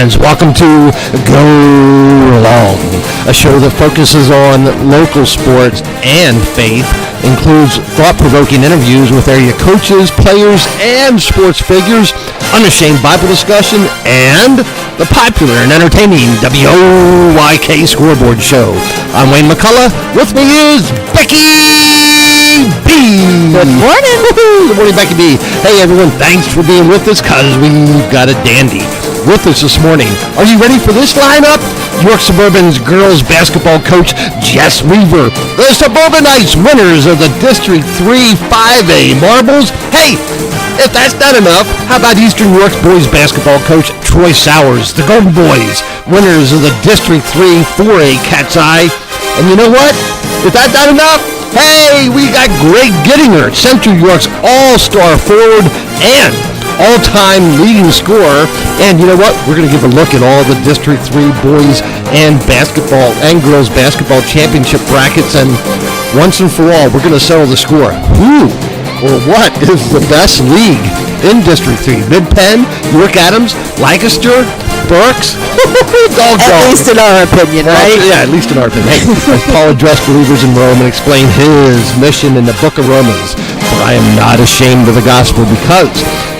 friends. Welcome to Go Along, a show that focuses on local sports and faith, includes thought-provoking interviews with area coaches, players, and sports figures, unashamed Bible discussion, and the popular and entertaining WOYK Scoreboard Show. I'm Wayne McCullough. With me is Becky B. Good morning. Good morning, Becky B. Hey, everyone. Thanks for being with us, because we've got a dandy with us this morning. Are you ready for this lineup? York Suburban's girls basketball coach, Jess Weaver. The Suburbanites winners of the District 3 5A Marbles. Hey, if that's not enough, how about Eastern York's boys basketball coach, Troy Sowers, the Golden Boys, winners of the District 3 4A Cat's Eye. And you know what? If that's not enough, hey, we got Greg Gittinger, Central York's all-star forward and all-time leading scorer. And you know what? We're going to give a look at all the District 3 boys and basketball and girls basketball championship brackets. And once and for all, we're going to settle the score. Who or what is the best league in District 3? Mid-Penn, York Adams, Lancaster, Berks? Dog. At least in our opinion, right? Yeah, at least in our opinion. Hey, as Paul addressed believers in Rome and explained his mission in the book of Romans, for I am not ashamed of the gospel, because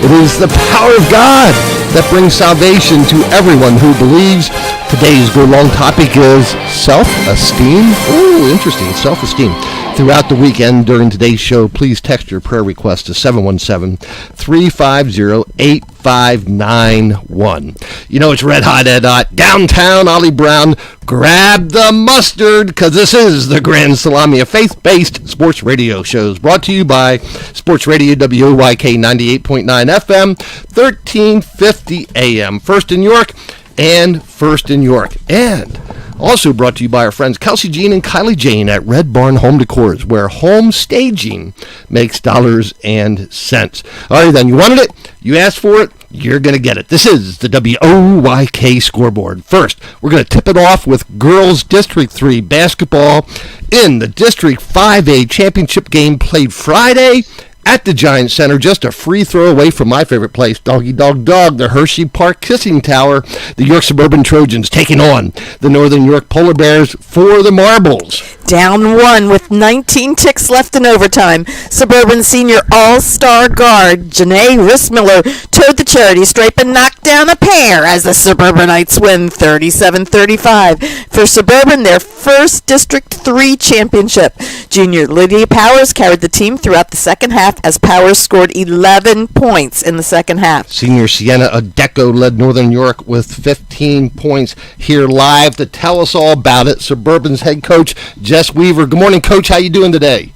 it is the power of God that brings salvation to everyone who believes. Today's Go Long topic is self-esteem. Ooh, interesting, self-esteem. Throughout the weekend during today's show, please text your prayer request to 717-350-8591. You know it's red hot at downtown Ollie Brown. Grab the mustard, because this is the Grand Salami, a faith-based sports radio shows brought to you by Sports Radio WOYK 98.9 FM, 1350 AM. First in York and First in York. And also brought to you by our friends Kelsey Jean and Kylie Jane at Red Barn Home Decors, where home staging makes dollars and cents. All right, then, you wanted it, you asked for it, you're going to get it. This is the WOYK Scoreboard. First, we're going to tip it off with girls District 3 basketball in the District 5A championship game played Friday at the Giant Center, just a free throw away from my favorite place, Doggy Dog Dog, the Hershey Park Kissing Tower. The York Suburban Trojans taking on the Northern York Polar Bears for the Marbles. Down one with 19 ticks left in overtime. Suburban senior all-star guard Janae Rissmiller towed the charity stripe and knocked down a pair as the Suburbanites win 37-35. For Suburban, their first District 3 championship. Junior Lydia Powers carried the team throughout the second half as Powers scored 11 points in the second half. Senior Sienna Adeco led Northern York with 15 points. Here live to tell us all about it, Suburban's head coach, Jess Weaver. Good morning, Coach. How you doing today?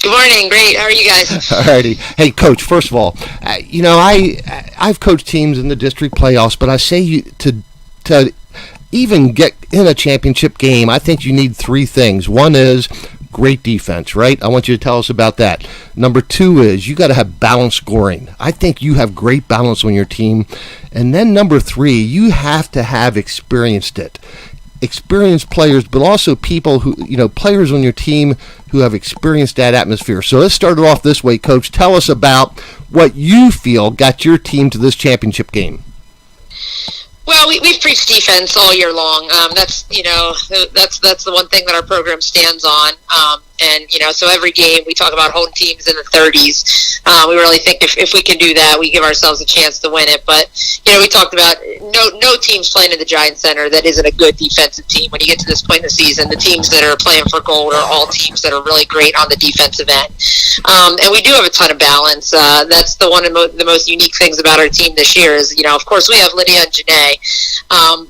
Good morning. Great. How are you guys? All righty. Hey, Coach, first of all, I've coached teams in the district playoffs, but I say to even get in a championship game, I think you need three things. One is great defense, right? I want you to tell us about that. Number two is you got to have balanced scoring. I think you have great balance on your team. And then number three, you have to have experienced players, but also people who, players on your team who have experienced that atmosphere. So let's start it off this way, Coach. Tell us about what you feel got your team to this championship game. Well, we've preached defense all year long. That's the one thing that our program stands on. So every game we talk about holding teams in the 30s. We really think if we can do that, we give ourselves a chance to win it. But, we talked about no teams playing in the Giant Center that isn't a good defensive team. When you get to this point in the season, the teams that are playing for gold are all teams that are really great on the defensive end. And we do have a ton of balance. That's the one of the most unique things about our team this year is, of course, we have Lydia and Janae.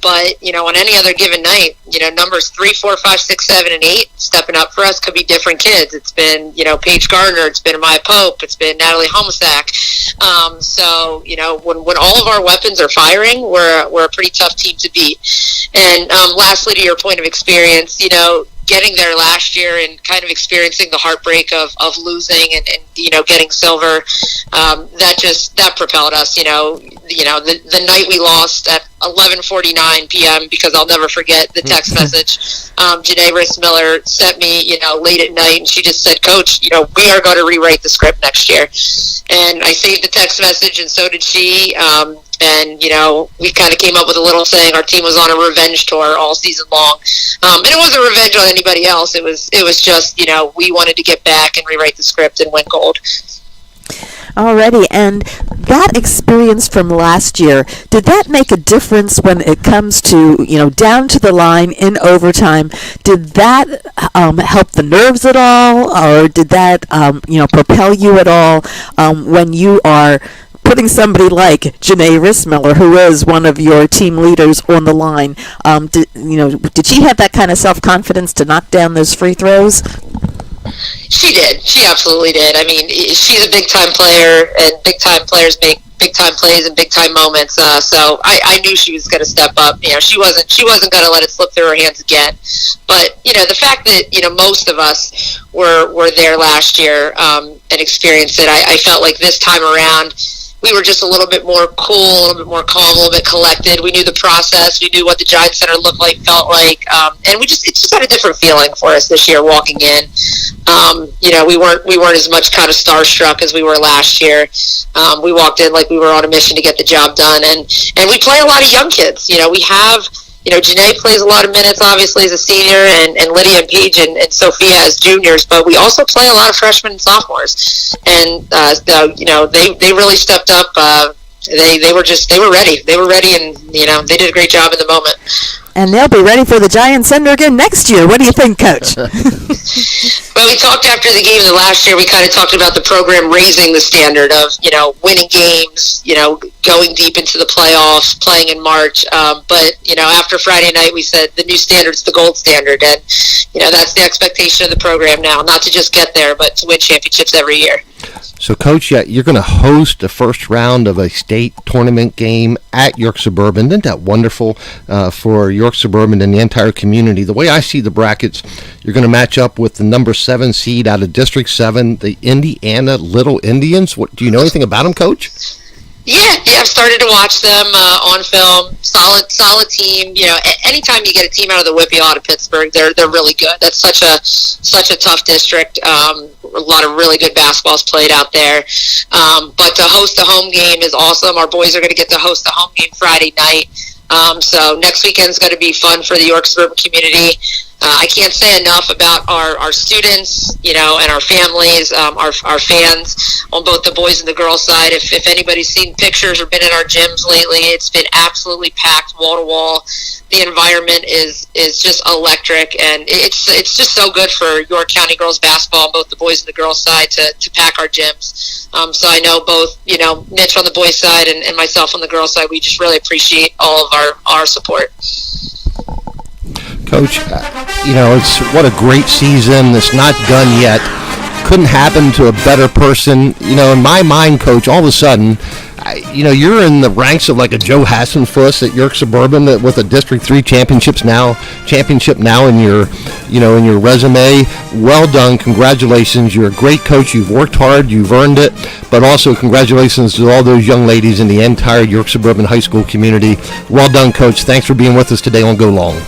But on any other given night, numbers 3, 4, 5, 6, 7, and 8 stepping up for us could be different kids. It's been, Paige Gardner, it's been Maya Pope, it's been Natalie Homosak. When all of our weapons are firing, we're a pretty tough team to beat. And lastly, to your point of experience, getting there last year and kind of experiencing the heartbreak of losing and getting silver, that propelled us. The night we lost at 11:49 p.m. because I'll never forget the text message. Janae Rissmiller sent me, late at night, and she just said, "Coach, we are going to rewrite the script next year." And I saved the text message, and so did she. And, we kind of came up with a little saying our team was on a revenge tour all season long. And it wasn't revenge on anybody else. It was just, we wanted to get back and rewrite the script and win gold. Alrighty, and that experience from last year, did that make a difference when it comes to, down to the line in overtime? Did that help the nerves at all, or did that, propel you at all when you are putting somebody like Janae Rissmiller, who is one of your team leaders, on the line? Did she have that kind of self-confidence to knock down those free throws? She did. She absolutely did. I mean, she's a big-time player, and big-time players make big-time plays and big-time moments. So I knew she was going to step up. She wasn't going to let it slip through her hands again. But the fact that most of us were there last year and experienced it, I felt like this time around we were just a little bit more cool, a little bit more calm, a little bit collected. We knew the process. We knew what the Giants Center looked like, felt like, and it just had a different feeling for us this year walking in. We weren't as much kind of starstruck as we were last year. We walked in like we were on a mission to get the job done, and we play a lot of young kids. We have. Janae plays a lot of minutes, obviously, as a senior, and Lydia and Paige and Sophia as juniors, but we also play a lot of freshmen and sophomores. And, they really stepped up. They were ready. They were ready, and, they did a great job in the moment. And they'll be ready for the Giants Center again next year. What do you think, Coach? Well, we talked after the game last year. We kind of talked about the program raising the standard of, winning games, going deep into the playoffs, playing in March. But, after Friday night, we said the new standard's the gold standard. And, that's the expectation of the program now, not to just get there, but to win championships every year. So, Coach, you're going to host the first round of a state tournament game at York Suburban. Isn't that wonderful for York Suburban and the entire community? The way I see the brackets, you're going to match up with the number 7 seed out of District 7, the Indiana Little Indians. Do you know anything about them, Coach? Yeah, I've started to watch them on film. Solid team. Anytime you get a team out of the WIPIA out of Pittsburgh, they're really good. That's such a tough district. A lot of really good basketballs played out there. But to host a home game is awesome. Our boys are going to get to host a home game Friday night. So next weekend's going to be fun for the York Suburban community. I can't say enough about our students, and our families, our fans on both the boys and the girls side. If anybody's seen pictures or been in our gyms lately, it's been absolutely packed wall to wall. The environment is just electric, and it's just so good for York County girls basketball, both the boys and the girls side, to pack our gyms. So I know both, Mitch on the boys side and myself on the girls side, we just really appreciate all of our support. Coach, it's what a great season. It's not done yet. Couldn't happen to a better person. In my mind, Coach, all of a sudden, you're in the ranks of like a Joe Hassenfuss at York Suburban with a District 3 championship now in your resume. Well done. Congratulations. You're a great coach. You've worked hard. You've earned it. But also congratulations to all those young ladies in the entire York Suburban High School community. Well done, Coach. Thanks for being with us today on Go Long.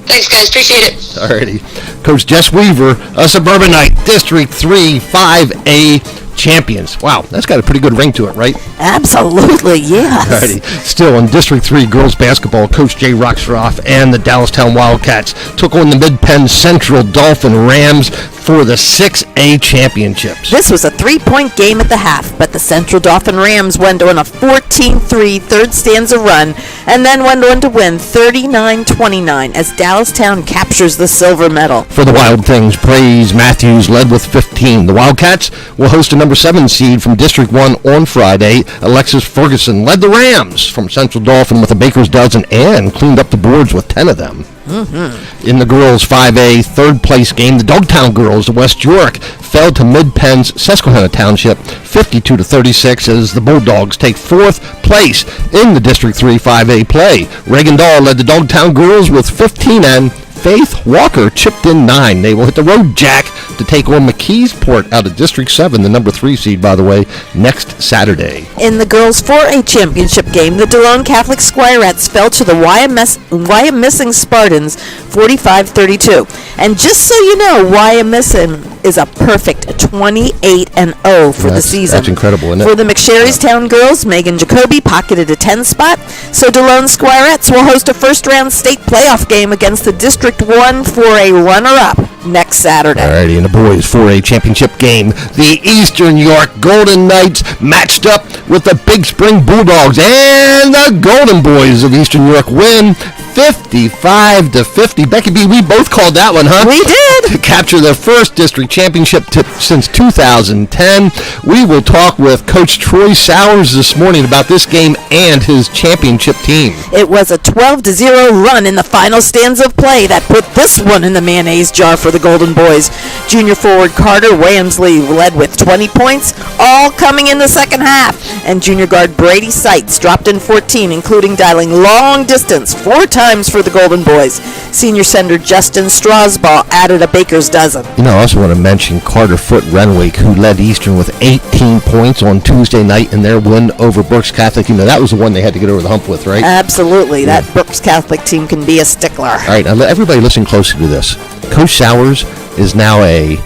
Thanks, guys. Appreciate it. Alrighty. Coach Jess Weaver, a Suburbanite, District 3 5A champions. Wow, that's got a pretty good ring to it, right? Absolutely, yes. Alrighty. Still in District 3 girls basketball, Coach Jay Rockstroff and the Dallastown Wildcats took on the Mid-Penn Central Dolphin Rams for the 6A championships. This was a 3-point game at the half, but the Central Dolphin Rams went on a 14-3 third stanza run and then went on to win 39-29 as Dallastown captures the silver medal. For the Wild Things, Praise Matthews led with 15. The Wildcats will host a number 7 seed from District 1 on Friday. Alexis Ferguson led the Rams from Central Dolphin with a baker's dozen and cleaned up the boards with 10 of them. Mm-hmm. In the girls' 5A third place game, the Dogtown girls of West York fell to Mid-Penn's Susquehanna Township 52-36 as the Bulldogs take 4th place in the District 3 5A play. Reagan Dahl led the Dogtown girls with 15 and Faith Walker chipped in 9. They will hit the road, Jack, to to take on McKeesport out of District 7, the number 3 seed, by the way, next Saturday. In the girls' 4A championship game, the DeLone Catholic Squirettes fell to the Wyomissing Spartans 45-32. And just so you know, Wyomissing is a perfect 28-0 for the season. That's incredible, isn't it? For the McSherrystown girls, Megan Jacoby pocketed a 10 spot, so DeLone Squirettes will host a first-round state playoff game against the District 1 4A runner-up next Saturday. Alrighty, in the boys' 4A championship game, the Eastern York Golden Knights matched up with the Big Spring Bulldogs, and the Golden Boys of Eastern York win 55-50. Becky B, we both called that one, huh? We did. To capture their first district championship since 2010. We will talk with Coach Troy Sowers this morning about this game and his championship team. It was a 12-0 run in the final stanza of play that put this one in the mayonnaise jar for the Golden Boys. Junior forward Carter Wamsley led with 20 points, all coming in the second half. And junior guard Brady Seitz dropped in 14, including dialing long distance 4 times for the Golden Boys. Senior center Justin Strasbaugh added a baker's dozen. You know, I also want to mention Carter Foote Renwick, who led Eastern with 18 points on Tuesday night in their win over Brooks Catholic. You know, that was the one they had to get over the hump with, right? Absolutely. Yeah. That Brooks Catholic team can be a stickler. All right, now everybody listen closely to this. Coach Sowers is now a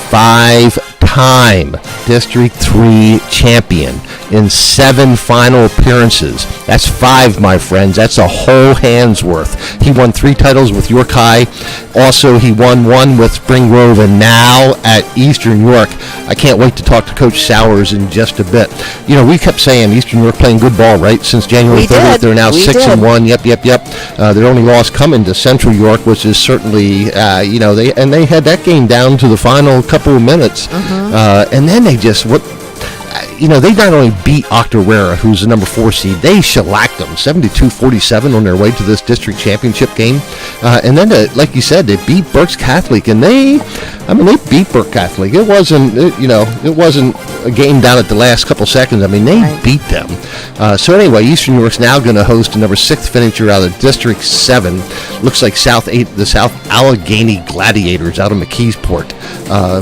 5-time District 3 champion in 7 final appearances. That's 5, my friends. That's a whole hand's worth. He won 3 titles with York High. Also, he won 1 with Spring Grove, and now at Eastern York. I can't wait to talk to Coach Sowers in just a bit. You know, we kept saying Eastern York playing good ball, right? Since January 30th, they're now 6-1. Yep. Their only loss coming to Central York, which is certainly, they had that game down to the final couple of minutes. And then they just, they not only beat Octorara, who's the number 4 seed, they shellacked them 72-47 on their way to this district championship game. And then, like you said, they beat Berks Catholic, and they beat Berks Catholic. It wasn't a game down at the last couple seconds. I mean, they beat them. So anyway, Eastern York's now going to host the number 6th finisher out of District 7. Looks like the South Allegheny Gladiators out of McKeesport.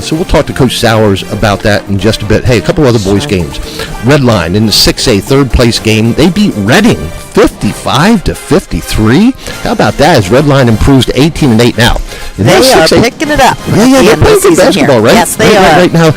So we'll talk to Coach Sowers about that in just a bit. Hey, a couple other boys' games. Redline in the 6A third place game, they beat Reading 55-53. How about that? As Redline improves to 18-8 now. They are picking it up. Yeah, they're playing good basketball, right? Yes, they are. Right now,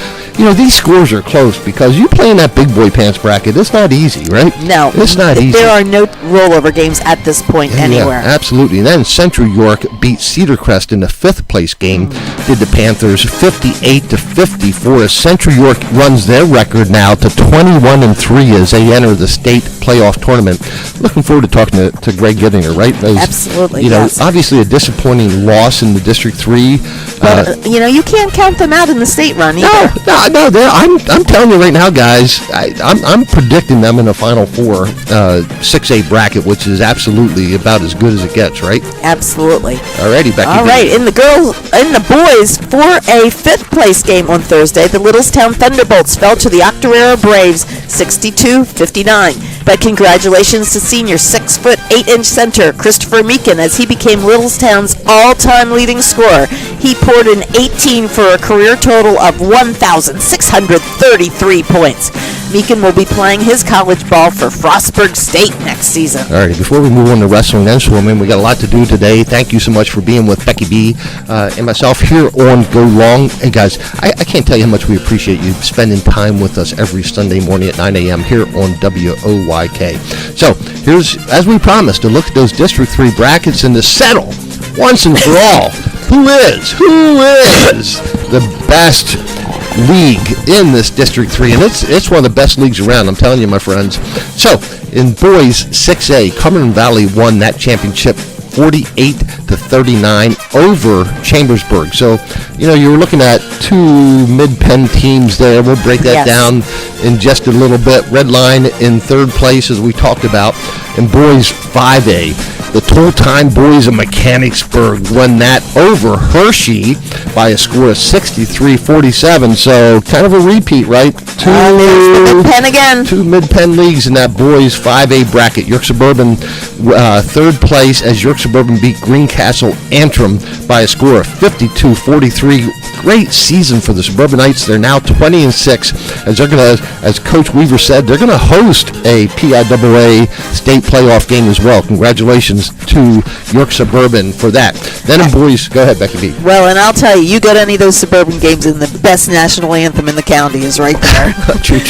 these scores are close because you play in that big boy pants bracket. It's not easy, right? No, it's not easy. There are no rollover games at this point anywhere. Yeah, absolutely. And then Central York beat Cedar Crest in the 5th place game. Did the Panthers 58-54 as Central York runs their record now to 21-3 as they enter the state playoff tournament. Looking forward to talking to Greg Gittinger, right? Absolutely. Yes. Obviously a disappointing loss in the District 3. But you can't count them out in the state run either. No. I'm telling you right now, guys. I'm predicting them in the Final Four 6A bracket, which is absolutely about as good as it gets, right? Absolutely. Alrighty, Becky. All right, in the boys 4A 5th place game on Thursday, the Littlestown Thunderbolts fell to the Octorara Braves 62-59. But congratulations to senior 6-foot 8-inch center Christopher Meekin as he became Littlestown's all-time leading scorer. He poured in 18 for a career total of 1,633 points. Meekin will be playing his college ball for Frostburg State next season. All right, before we move on to wrestling and swimming, we got a lot to do today. Thank you so much for being with Becky B and myself here on Go Long. Hey, guys, I can't tell you how much we appreciate you spending time with us every Sunday morning at 9 a.m. here on WOYK. So, here's, as we promised, to look at those District 3 brackets and to settle once and for all who is the best league in this District 3, and it's one of the best leagues around, I'm telling you, my friends. So, in boys 6A, Cumberland Valley won that championship 48-39 over Chambersburg. So, you were looking at 2 mid-pen teams there. We'll break that down in just a little bit. Redline in 3rd place, as we talked about. In boys 5A, The Toll-Time boys of Mechanicsburg won that over Hershey by a score of 63-47. So kind of a repeat, right? There's the Mid-Penn again. Two Mid-Penn leagues in that boys 5A bracket. York Suburban third place as York Suburban beat Greencastle Antrim by a score of 52-43. Great season for the Suburbanites. They're now 20-6 as they're going to, as Coach Weaver said, they're going to host a PIAA state playoff game as well. Congratulations to York Suburban for that. Then in boys, go ahead, Becky B. Well, and I'll tell you got any of those Suburban games, and the best national anthem in the county is right there. True.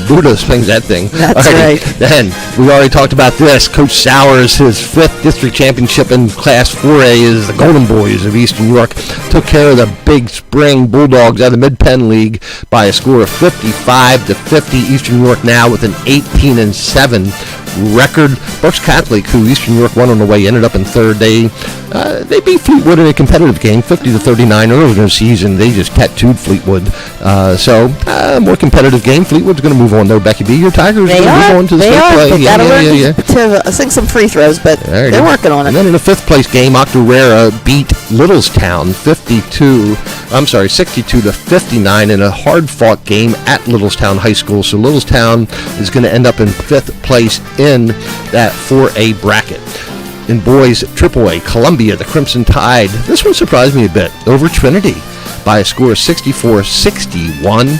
Buddha sings that thing. That's right. Then we already talked about this. Coach Sowers, his 5th district championship in Class 4A is the Golden Boys of Eastern York. Took care of the Big Spring Bulldogs out of the Mid-Penn League by a score of 55-50. Eastern York now with an 18-7 record. Berks Catholic, who Eastern York won on the way, ended up in third. They beat Fleetwood in a competitive game, 50-39 earlier in the season. They just tattooed Fleetwood. More competitive game. Fleetwood's going to move on, though. Becky B, your Tigers are going to move on to the state play. They gotta learn to sink some free throws, but they're working on it. And then in the 5th place game, Octorara beat Littlestown 62-59 in a hard-fought game at Littlestown High School. So Littlestown is going to end up in 5th place in that 4A bracket. In boys AAA, Columbia, the Crimson Tide. This one surprised me a bit. Over Trinity by a score of 64-61.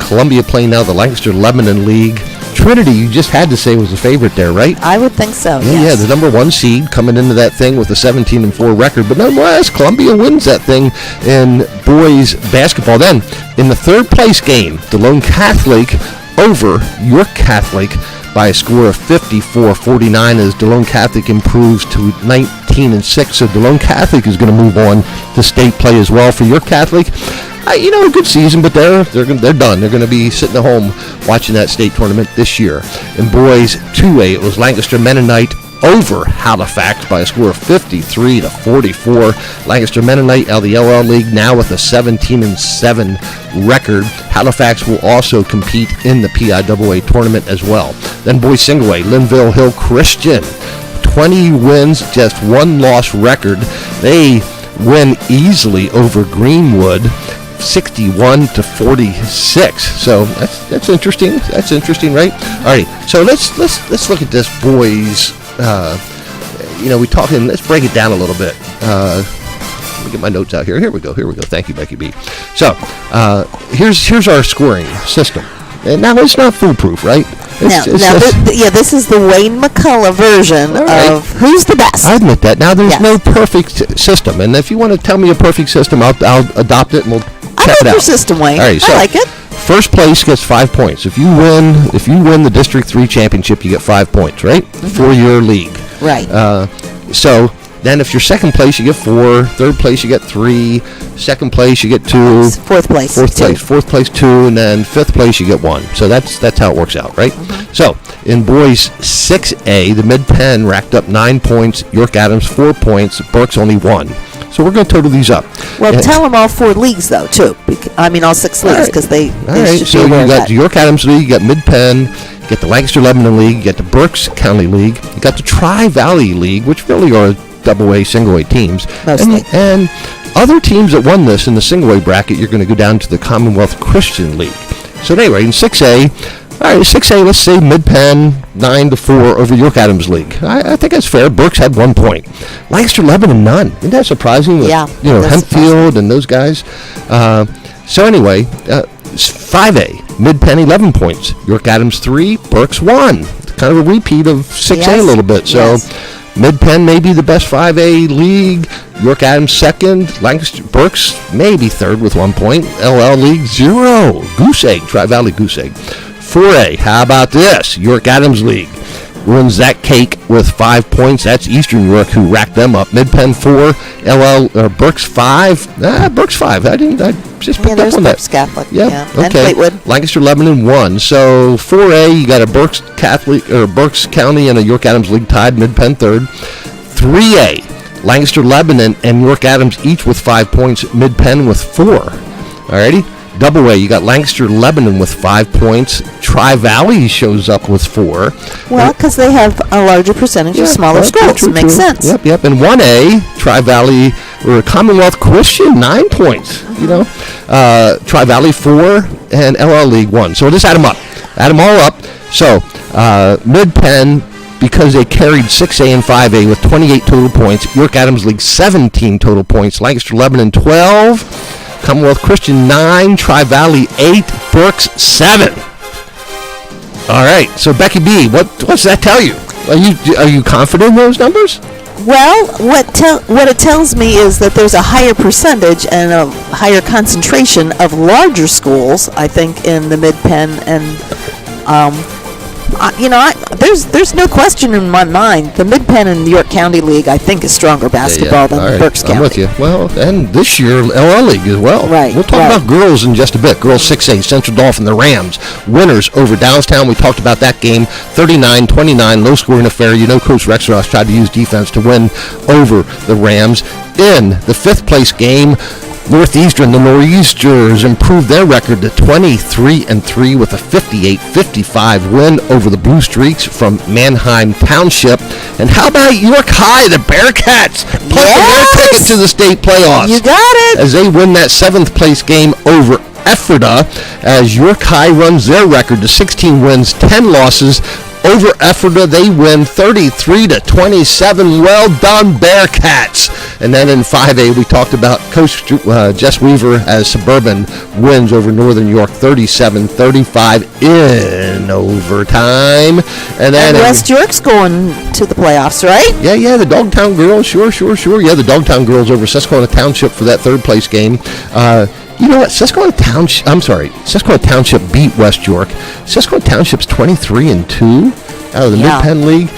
Columbia playing now the Lancaster Lebanon League. Trinity, you just had to say, was the favorite there, right? I would think so, yes. Yeah, the number 1 seed coming into that thing with a 17-4 record. But nonetheless, Columbia wins that thing in boys basketball. Then, in the 3rd place game, DeLone Catholic over York Catholic by a score of 54-49 as DeLone Catholic improves to 19-6. So DeLone Catholic is going to move on to state play as well. For York Catholic, a good season, but they're done. They're going to be sitting at home watching that state tournament this year. In boys 2A, it was Lancaster Mennonite over Halifax by a score of 53-44. Lancaster Mennonite out of the LL League now with a 17-7 record. Halifax will also compete in the PIAA tournament as well. Then boys single A, Linville Hill Christian, 20 wins, just 1 loss record. They win easily over Greenwood, 61-46. So that's interesting. That's interesting, right? All right. So let's look at this boys. We talking. Let's break it down a little bit. Let me get my notes out here. Here we go. Thank you, Becky B. So here's our scoring system. And now it's not foolproof, right? This is the Wayne McCullough version of who's the best. I admit that. Now there's no perfect system, and if you want to tell me a perfect system, I'll adopt it and we'll check it out. I like your system, Wayne. All right, so I like it. First place gets 5 points. If you win the District 3 championship, you get 5 points, right? For your league. Right. So then if you're second place, you get 4. Third place, you get 3. Second place, you get 2. Fourth place, 2. Fourth place, 2. And then 5th place, you get 1. So that's how it works out, right? Mm-hmm. So in boys 6A, the Mid-Penn racked up 9 points. York Adams 4 points. Berks only 1. So we're going to total these up. Well, tell them all 4 leagues, though, too. all 6 leagues, because they all right. So you got the York Adams League, you got Mid-Penn, you got the Lancaster Lebanon League, you got the Berks County League, you got the Tri-Valley League, which really are AA, single-A teams. Mostly. And other teams that won this in the single-A bracket, you're going to go down to the Commonwealth Christian League. So anyway, in 6A, all right, 6A, let's say Mid-Penn 9-4 over York Adams League. I think that's fair. Berks had 1 point. Lancaster Lebanon, none. Isn't that surprising? With, Hempfield and those guys. So anyway, 5A, Mid-Penn 11 points. York Adams 3, Berks 1. Kind of a repeat of 6A a little bit. So Mid-Penn may be the best 5A league. York Adams second. Lancaster Berks maybe third with 1 point. LL League 0. Goose Egg, Tri-Valley Goose Egg. 4A, how about this? York Adams League wins that cake with 5 points. That's Eastern York who racked them up. Mid-Penn 4, Berks 5. Berks 5. I just picked up on that. Berks Catholic. Yep. Yeah. Okay. And Fleetwood. Lancaster Lebanon 1. So 4A, you got a Berks Catholic or Berks County and a York Adams League tied. Mid-Penn 3rd. 3A, Lancaster Lebanon and York Adams each with 5 points. Mid-Penn with 4. Alrighty. Double A, you got Lancaster Lebanon with 5 points. Tri-Valley shows up with 4. Well, because they have a larger percentage of smaller schools. It makes sense. Yep. And 1A, Tri-Valley or Commonwealth Christian, 9 points. You know, Tri-Valley 4 and LL League 1. So just add them up. Add them all up. So Mid-Penn, because they carried 6A and 5A with 28 total points. York Adams League 17 total points. Lancaster Lebanon 12. Commonwealth Christian 9, Tri-Valley 8, Berks 7. All right, so Becky B, what's that tell you? Are you confident in those numbers? Well, what it tells me is that there's a higher percentage and a higher concentration of larger schools, I think, in the Mid-Penn, and there's no question in my mind. The Mid-Penn and the York County League, I think, is stronger basketball than right. Berks County. I'm with you. Well, and this year, LL League as well. Right. We'll talk about girls in just a bit. Girls 6A, Central Dauphin, the Rams. Winners over Downstown. We talked about that game. 39-29, low-scoring affair. You know Coach Rexroth tried to use defense to win over the Rams. In the 5th place game, Northeastern, the Nor'easters improved their record to 23-3 with a 58-55 win over the Blue Streaks from Manheim Township. And how about York High, the Bearcats, punching their ticket to the state playoffs? You got it. As they win that 7th place game over Ephrata, as York High runs their record to 16 wins, 10 losses. Over Ephrata, they win 33-27. Well done, Bearcats. And then in 5A, we talked about Coach Jess Weaver as Suburban wins over Northern York 37-35 in overtime. And then West York's going to the playoffs, right? Yeah, the Dogtown girls, sure. Yeah, the Dogtown girls over Susquehanna Township for that 3rd place game. You know what? Susquehanna Township beat West York. Susquehanna Township's 23-2 out of the Mid-Penn League.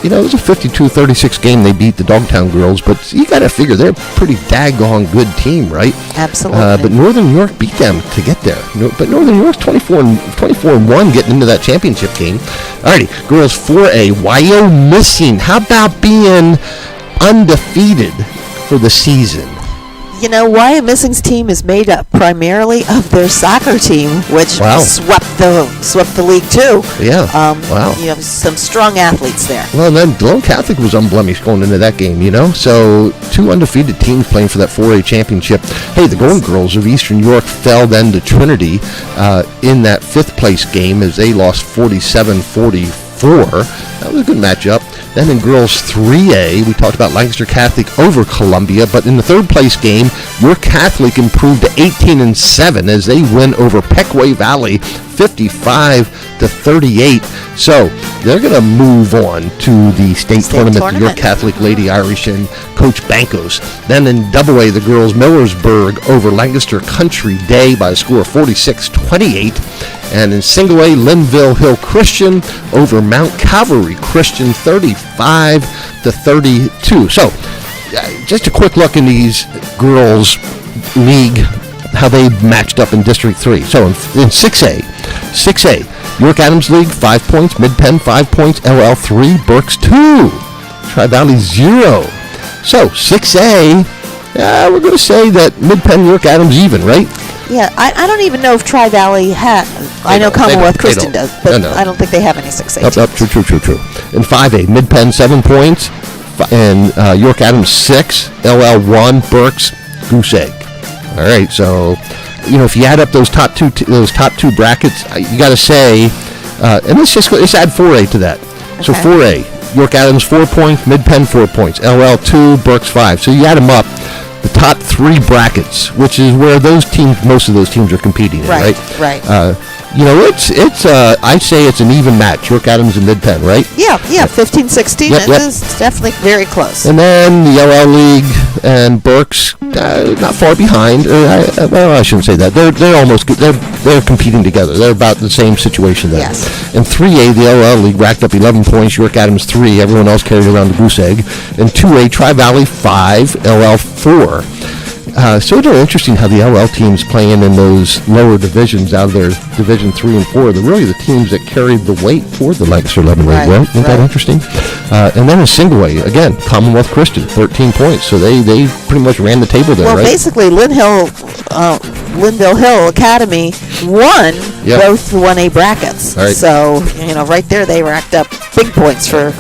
It was a 52-36 game. They beat the Dogtown girls, but you got to figure they're a pretty daggone good team, right? Absolutely. But Northern York beat them to get there. But Northern York's 24-1 getting into that championship game. Alrighty, girls 4A, Wyomissing. How about being undefeated for the season? You know, Wyomissing's team is made up primarily of their soccer team, which swept the league too. Yeah. Wow. You have some strong athletes there. Well, and then Delone Catholic was unblemished going into that game, So 2 undefeated teams playing for that 4A championship. Hey, the Golden Girls of Eastern York fell then to Trinity in that 5th place game as they lost 47-44. That was a good matchup. Then in girls 3A, we talked about Lancaster Catholic over Columbia, but in the 3rd place game, York Catholic improved to 18-7 as they win over Pequay Valley 55-38. So they're going to move on to the state tournament. The York Catholic Lady Irish and Coach Bankos. Then in Double A, the girls Millersburg over Lancaster Country Day by a score of 46-28. And in Single A, Linville Hill Christian over Mount Calvary Christian 35-32. So just a quick look in these girls' league, how they matched up in District 3. So in 6A, York Adams League 5 points, Mid-Penn 5 points, LL 3, Berks 2, Tri-Valley 0. So 6A, we're going to say that Mid-Penn, York Adams even, right? Yeah, I don't even know if Tri-Valley I know Commonwealth Christian does, but I don't think they have any 6A teams. True. In 5A, Mid-Penn 7 points, and York Adams 6, LL 1, Berks, Goose Egg. All right, so if you add up those top two brackets, you got to say, and let's add 4A to that. Okay. So 4A, York Adams 4 points, Mid-Penn 4 points, LL 2, Berks 5. So you add them up. The top 3 brackets, which is where most of those teams are competing in, right? Right. It's I'd say it's an even match, York Adams and Mid-Penn, right? Yeah, 15-16. It is definitely very close. And then the LL League and Berks, not far behind. I shouldn't say that. They're competing together. They're about the same situation there. Yes. In 3A, the LL League racked up 11 points, York Adams 3. Everyone else carried around the goose egg. In 2A, Tri-Valley 5, LL 4. So it's really interesting how the LL teams playing in those lower divisions out of their Division 3 and 4. They're really the teams that carried the weight for the Lancaster Lebanon League. Right? Isn't that interesting? And then in Single A, again, Commonwealth Christian, 13 points. So they pretty much ran the table there, right? Well, basically, Lynn Hill Linville Hill Academy won Yep. both the 1A brackets. All right. So, right there they racked up big points for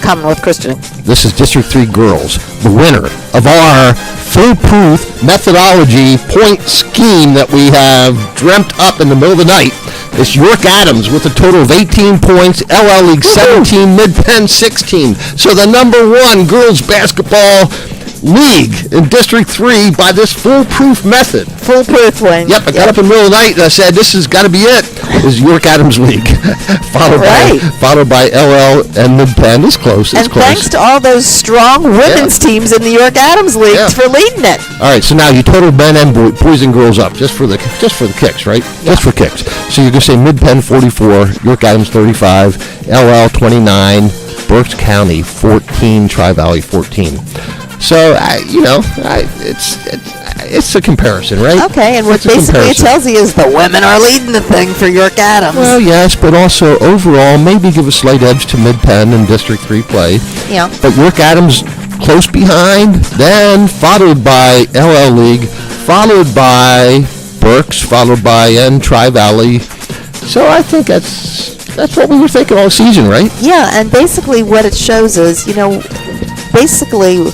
Commonwealth Christian. This is District 3 girls, the winner of our foolproof methodology point scheme that we have dreamt up in the middle of the night. It's York Adams with a total of 18 points, LL League 17, Mid-Penn 16. So the number one girls basketball league in District 3 by this foolproof method. Foolproof win. Yep, I got up in the middle of the night and I said, this has got to be it. Is York Adams League. followed by LL and Mid-Penn. It's close. It's And close. thanks to all those strong women's teams in the York Adams League for leading it. All right, so now you total men and boys and girls up just for the kicks, right? Yeah. Just for kicks. So you're going to say Mid-Penn 44, York Adams 35, LL 29, Berks County 14, Tri-Valley 14. So it's a comparison, right? Okay, and what It's a basically it comparison. tells you is the women are leading the thing for York Adams. Well, yes, but also overall maybe give a slight edge to Mid-Penn and District 3 play. Yeah. But York Adams close behind, then followed by LL League, followed by Berks, followed by Tri-Valley. So I think that's what we were thinking all season, right? Yeah, and basically what it shows is, basically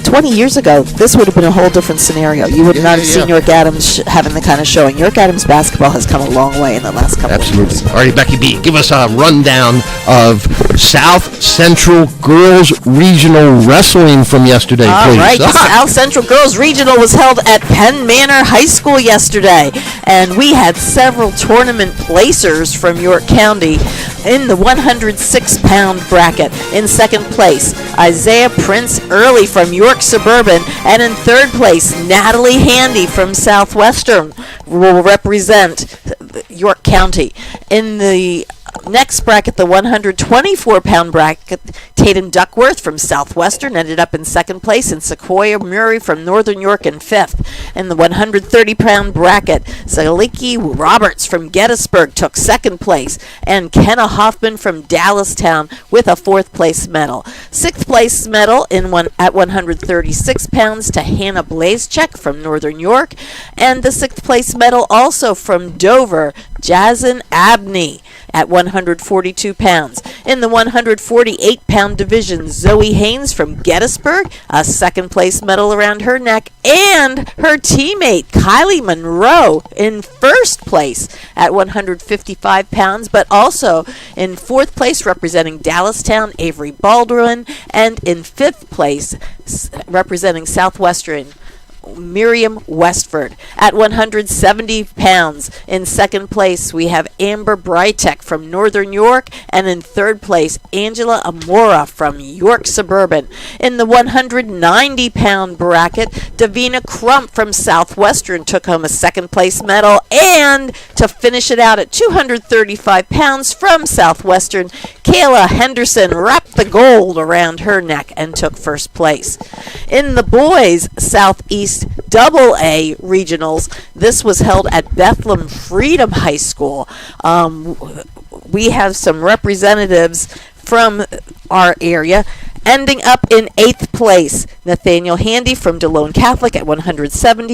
20 years ago, this would have been a whole different scenario. You would not have seen York Adams having the kind of showing. York Adams basketball has come a long way in the last couple of years. All right, Becky B, give us a rundown of South Central Girls Regional Wrestling from yesterday, please. All right, the South Central Girls Regional was held at Penn Manor High School yesterday, and we had several tournament placers from York County in the 106-pound bracket. In second place, Isaiah Prince Early from York Suburban, and in third place, Natalie Handy from Southwestern will represent York County. In the next bracket, the 124-pound bracket, Tatum Duckworth from Southwestern ended up in second place, and Sequoia Murray from Northern York in fifth. In the 130-pound bracket, Zaliki Roberts from Gettysburg took second place, and Kenna Hoffman from Dallastown with a fourth-place medal. Sixth place medal at 136 pounds to Hannah Blazechek from Northern York, and the sixth place medal also from Dover, Jazin Abney at 142 pounds. In the 148-pound division, Zoe Haynes from Gettysburg, a second-place medal around her neck, and her teammate, Kylie Monroe, in first place at 155 pounds, but also in fourth place representing Dallastown, Avery Baldwin, and in fifth place representing Southwestern, Miriam Westford. At 170 pounds, in second place, we have Amber Brytek from Northern York, and in third place, Angela Amora from York Suburban. In the 190-pound bracket, Davina Crump from Southwestern took home a second-place medal, and to finish it out at 235 pounds from Southwestern, Kayla Henderson wrapped the gold around her neck and took first place. In the boys' Southeast AA regionals, this was held at Bethlehem Freedom High School. We have some representatives from our area. Ending up in 8th place, Nathaniel Handy from DeLone Catholic at 107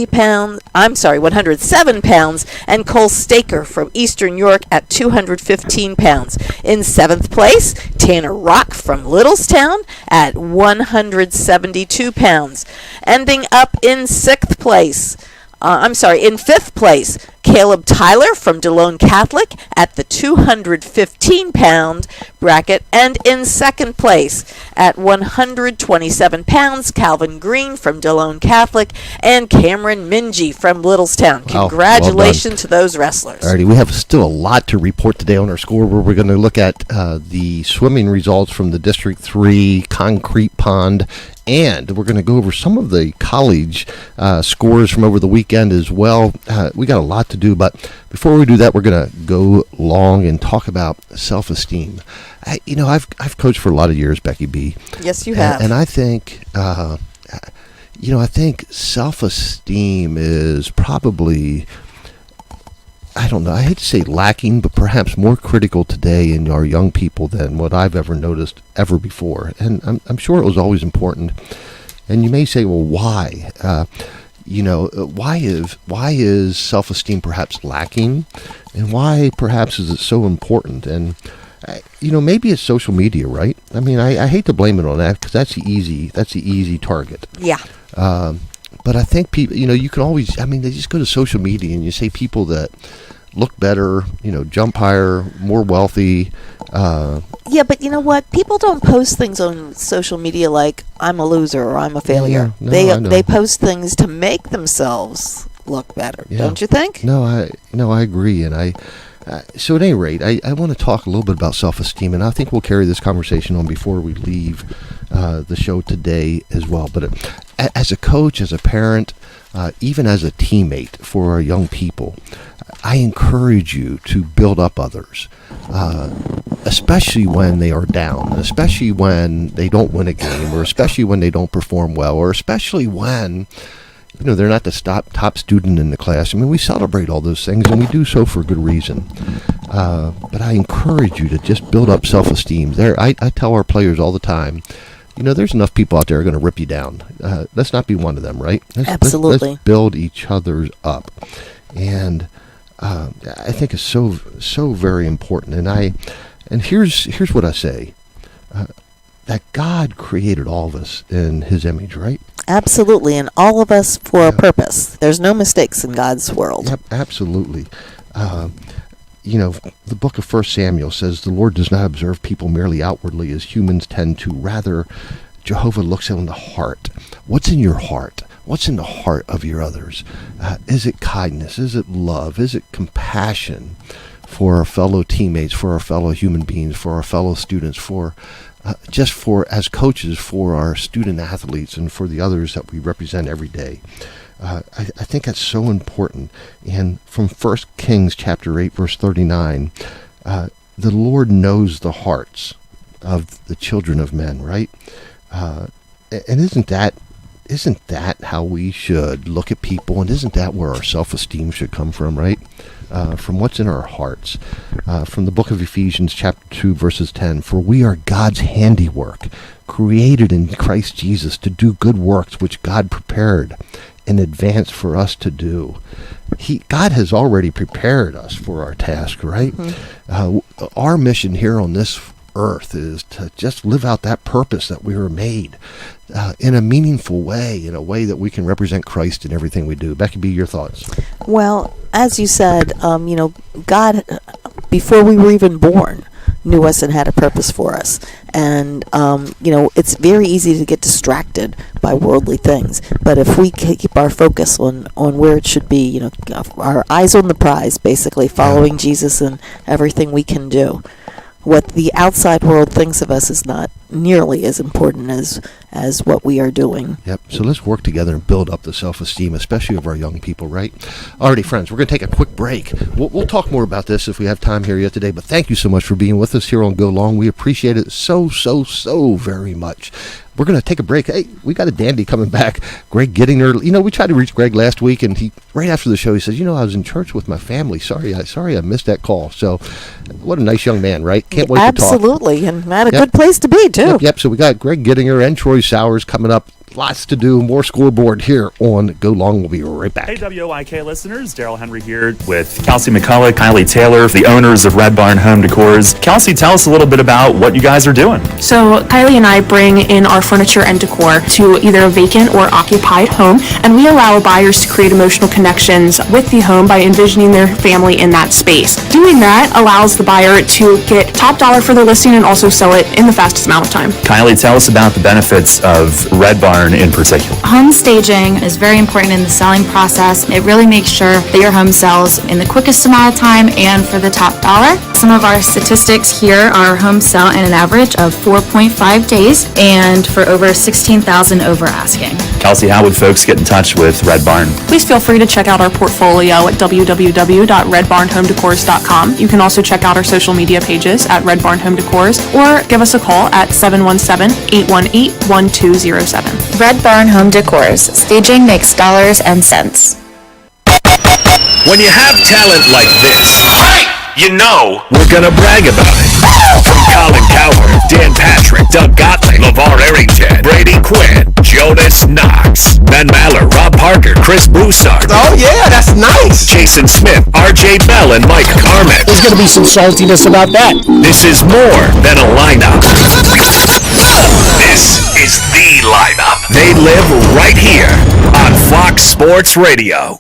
pounds, and Cole Staker from Eastern York at 215 pounds. In 7th place, Tanner Rock from Littlestown at 172 pounds. Ending up in 5th place, Caleb Tyler from DeLone Catholic at the 215-pound bracket, and in second place at 127 pounds, Calvin Green from DeLone Catholic and Cameron Mingy from Littlestown. Congratulations to those wrestlers. Alrighty, we have still a lot to report today on our scoreboard. We're going to look at the swimming results from the District 3 Concrete Pond, and we're going to go over some of the college scores from over the weekend as well. We got a lot to do, but before we do that, we're going to go long and talk about self-esteem. I've coached for a lot of years, Becky B. Yes, you have. And I think, I think self-esteem is probably, I don't know, I hate to say lacking, but perhaps more critical today in our young people than what I've ever noticed ever before. And I'm sure it was always important. And you may say, well, why? why is self-esteem perhaps lacking, and why perhaps is it so important? And maybe it's social media, right? I mean, I hate to blame it on that because that's the easy target. Yeah. But I think people, you can always, they just go to social media and you say people that look better, jump higher, more wealthy. Yeah, but you know what? People don't post things on social media like I'm a loser or I'm a failure. Yeah, no, they post things to make themselves look better. Yeah. Don't you think? No, I agree, and so at any rate, I want to talk a little bit about self-esteem, and I think we'll carry this conversation on before we leave the show today as well. But as a coach, as a parent, even as a teammate for our young people, I encourage you to build up others, especially when they are down, especially when they don't win a game, or especially when they don't perform well, or especially when they're not the top student in the class. We celebrate all those things, and we do so for good reason. But I encourage you to just build up self-esteem. I tell our players all the time, there's enough people out there who are going to rip you down. Let's not be one of them, right? Absolutely. Let's build each other's up. And I think it's so very important. And here's what I say. That God created all of us in His image, right? Absolutely, and all of us for a purpose. There's no mistakes in God's world. Yep, absolutely. The book of 1 Samuel says the Lord does not observe people merely outwardly as humans tend to. Rather, Jehovah looks on the heart. What's in your heart? What's in the heart of your others? Is it kindness? Is it love? Is it compassion for our fellow teammates, for our fellow human beings, for our fellow students, as coaches, for our student athletes, and for the others that we represent every day? I think that's so important. And from 1 Kings chapter 8, verse 39, the Lord knows the hearts of the children of men, right? And isn't that how we should look at people? And isn't that where our self-esteem should come from, right? From what's in our hearts. From the book of Ephesians chapter 2, verses 10, for we are God's handiwork, created in Christ Jesus to do good works which God prepared in advance for us to do. God has already prepared us for our task, right? Mm-hmm. Our mission here on this earth is to just live out that purpose that we were made in a meaningful way, in a way that we can represent Christ in everything we do. Becky B, your thoughts? Well, as you said, God, before we were even born, knew us and had a purpose for us. And, it's very easy to get distracted by worldly things. But if we keep our focus on where it should be, our eyes on the prize, basically, following Jesus in everything we can do, what the outside world thinks of us is not nearly as important as what we are doing. Yep. So let's work together and build up the self-esteem, especially of our young people, right? Alrighty, friends, we're going to take a quick break. We'll talk more about this if we have time here yet today, but thank you so much for being with us here on Go Long. We appreciate it so very much. We're going to take a break. Hey, we got a dandy coming back, Greg Gittinger. We tried to reach Greg last week, and he right after the show, he says, I was in church with my family. Sorry I missed that call. So what a nice young man, right? Can't wait to talk. Absolutely, and not a good place to be, too. Yep. So we got Greg Gittinger and Troy Sowers coming up. Lots to do, more scoreboard here on Go Long. We'll be right back. Hey, WOIK listeners, Daryl Henry here with Kelsey McCullough, Kylie Taylor, the owners of Red Barn Home Decors. Kelsey, tell us a little bit about what you guys are doing. So Kylie and I bring in our furniture and decor to either a vacant or occupied home, and we allow buyers to create emotional connections with the home by envisioning their family in that space. Doing that allows the buyer to get top dollar for their listing and also sell it in the fastest amount of time. Kylie, tell us about the benefits of Red Barn in particular. Home staging is very important in the selling process. It really makes sure that your home sells in the quickest amount of time and for the top dollar. Some of our statistics here are homes sell in an average of 4.5 days and for over 16,000 over asking. Kelsey, how would folks get in touch with Red Barn? Please feel free to check out our portfolio at www.redbarnhomedecors.com. You can also check out our social media pages at Red Barn Home Decors or give us a call at 717-818-1207. Red Barn Home Decors. Staging makes dollars and cents. When you have talent like this, you know we're gonna brag about it. From Colin Cowherd, Dan Patrick, Doug Gottlieb, LeVar Arrington, Brady Quinn, Jonas Knox, Ben Maller, Rob Parker, Chris Broussard. Oh, yeah, that's nice. Jason Smith, RJ Bell, and Mike Carmen. There's going to be some saltiness about that. This is more than a lineup. This is the lineup. They live right here on Fox Sports Radio.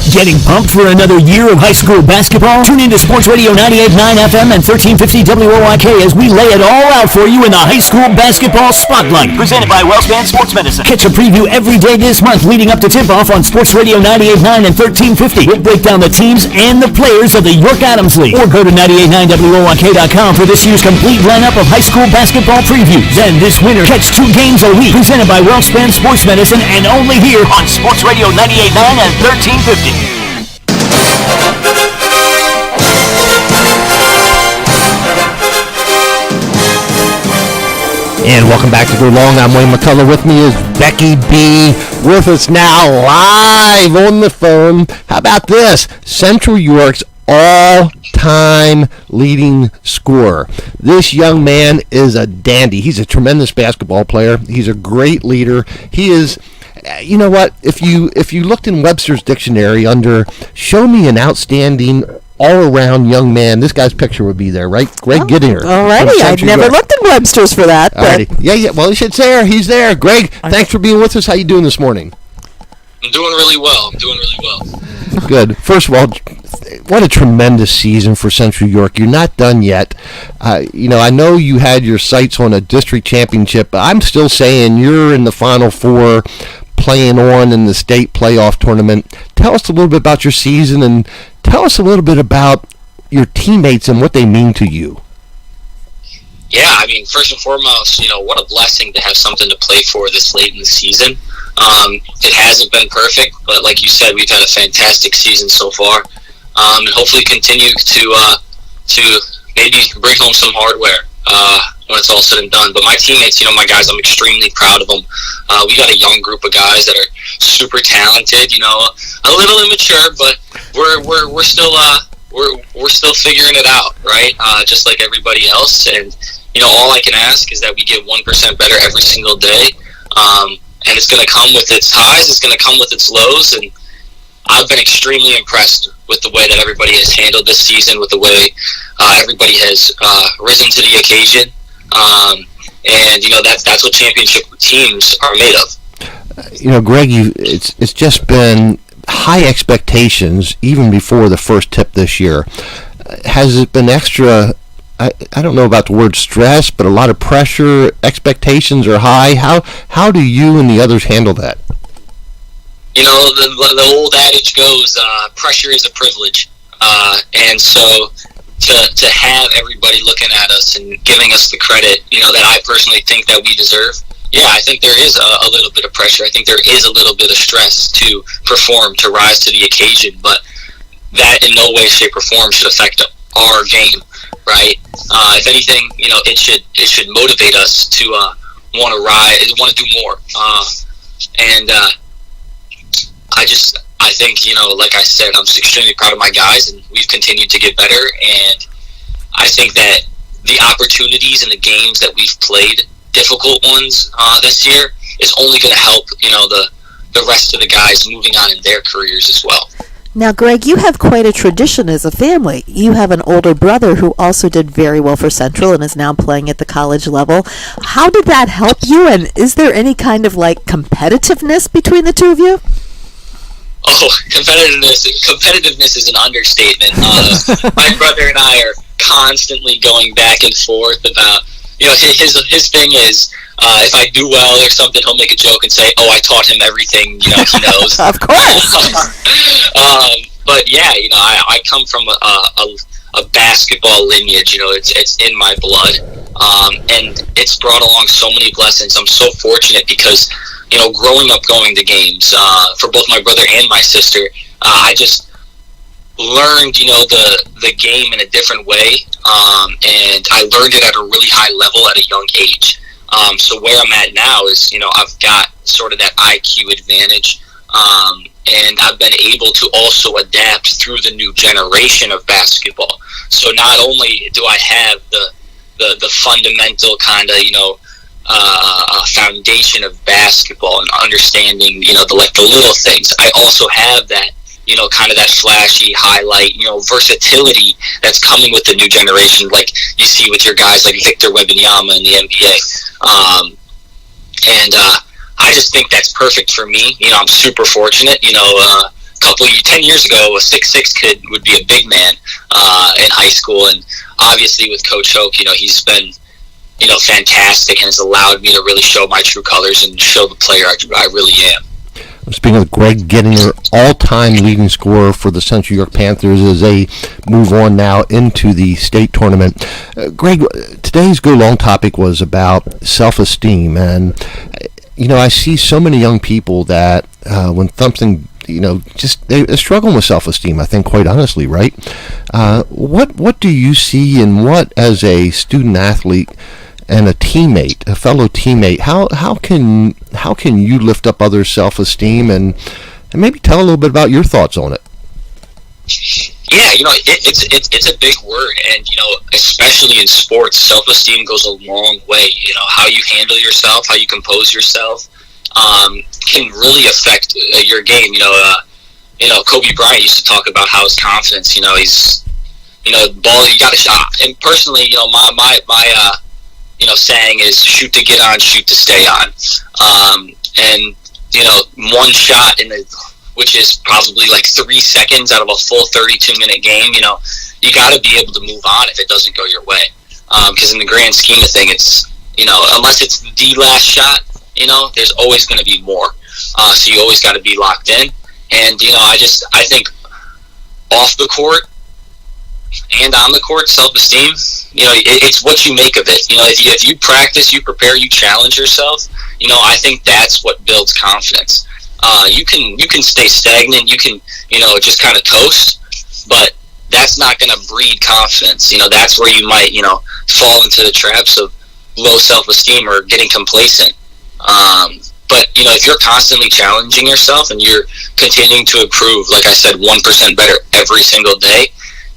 Getting pumped for another year of high school basketball? Tune into Sports Radio 98.9 FM and 1350 WOIK as we lay it all out for you in the high school basketball spotlight. Presented by WellSpan Sports Medicine. Catch a preview every day this month leading up to tip-off on Sports Radio 98.9 and 1350. We'll break down the teams and the players of the York Adams League. Or go to 98.9WOIK.com for this year's complete lineup of high school basketball previews. Then this winter, catch 2 games a week. Presented by WellSpan Sports Medicine and only here on Sports Radio 98.9 and 1350. And welcome back to Go Long. I'm Wayne McCullough. With me is Becky B. With us now live on the phone. How about this? Central York's all-time leading scorer. This young man is a dandy. He's a tremendous basketball player. He's a great leader. He is... You know what? If you looked in Webster's dictionary under "show me an outstanding all-around young man," this guy's picture would be there, right? Greg Giddinger. Alrighty, I've never looked in Webster's for that. But Yeah. Well, it's there. He's there. Greg, thanks for being with us. How you doing this morning? I'm doing really well. Good. First of all, what a tremendous season for Central York. You're not done yet. I know you had your sights on a district championship, but I'm still saying you're in the Final Four, playing on in the state playoff tournament. Tell us a little bit about your season and tell us a little bit about your teammates and what they mean to you. Yeah, I mean, first and foremost, what a blessing to have something to play for this late in the season. It hasn't been perfect, but like you said, we've had a fantastic season so far, and hopefully continue to maybe bring home some hardware when it's all said and done. But my teammates, my guys, I'm extremely proud of them. We got a young group of guys that are super talented. A little immature, but we're still we're still figuring it out, right? Just like everybody else. And all I can ask is that we get 1% better every single day. And it's going to come with its highs. It's going to come with its lows. And I've been extremely impressed with the way that everybody has handled this season, with the way everybody has risen to the occasion. And that's what championship teams are made of. Greg, it's just been high expectations even before the first tip this year. Has it been extra? I don't know about the word stress, but a lot of pressure. Expectations are high. How do you and the others handle that? The old adage goes, pressure is a privilege. And so to have everybody looking at us and giving us the credit, that I personally think that we deserve, yeah, I think there is a little bit of pressure. I think there is a little bit of stress to perform, to rise to the occasion, but that in no way, shape, or form should affect our game, right? If anything, it should motivate us to want to rise, want to do more. And I think, like I said, I'm extremely proud of my guys, and we've continued to get better. And I think that the opportunities and the games that we've played, difficult ones this year, is only going to help, the rest of the guys moving on in their careers as well. Now, Greg, you have quite a tradition as a family. You have an older brother who also did very well for Central and is now playing at the college level. How did that help you, and is there any kind of, competitiveness between the two of you? Oh, competitiveness is an understatement. My brother and I are constantly going back and forth about, his thing is, if I do well or something, he'll make a joke and say, "Oh, I taught him everything, he knows." Of course. But yeah, I come from a basketball lineage. It's in my blood, and it's brought along so many blessings. I'm so fortunate because, growing up going to games for both my brother and my sister, I just learned, the game in a different way, and I learned it at a really high level at a young age. So where I'm at now is, I've got sort of that IQ advantage, and I've been able to also adapt through the new generation of basketball. So not only do I have the fundamental kind of, foundation of basketball and understanding, the little things, I also have that, kind of that flashy highlight, versatility that's coming with the new generation, like you see with your guys like Victor Wembanyama in the NBA. And I just think that's perfect for me. I'm super fortunate. 10 years ago, a 6'6" kid would be a big man in high school, and obviously with Coach Hoke, he's been fantastic and has allowed me to really show my true colors and show the player I really am. Speaking of Greg Gettinger, all-time leading scorer for the Central York Panthers as they move on now into the state tournament. Greg, today's Go Long topic was about self-esteem, and I see so many young people that when something, just they're struggling with self-esteem, I think, quite honestly, right? What do you see, and what, as a student athlete and a teammate, a fellow teammate, how can you lift up others' self-esteem, and maybe tell a little bit about your thoughts on it? Yeah, it's a big word, and especially in sports, self-esteem goes a long way. How you handle yourself, how you compose yourself, can really affect your game. Kobe Bryant used to talk about how his confidence, he's, ball, you got a shot. And personally, my saying is shoot to get on, shoot to stay on. And one shot which is probably like 3 seconds out of a full 32-minute game, you got to be able to move on if it doesn't go your way. Because in the grand scheme of things, it's, unless it's the last shot, there's always going to be more. So you always got to be locked in. And, I think off the court and on the court, self-esteem, it's what you make of it. If you practice, you prepare, you challenge yourself, I think that's what builds confidence. You can stay stagnant, you can, just kind of coast, but that's not going to breed confidence. That's where you might, fall into the traps of low self-esteem or getting complacent. But, if you're constantly challenging yourself and you're continuing to improve, like I said, 1% better every single day,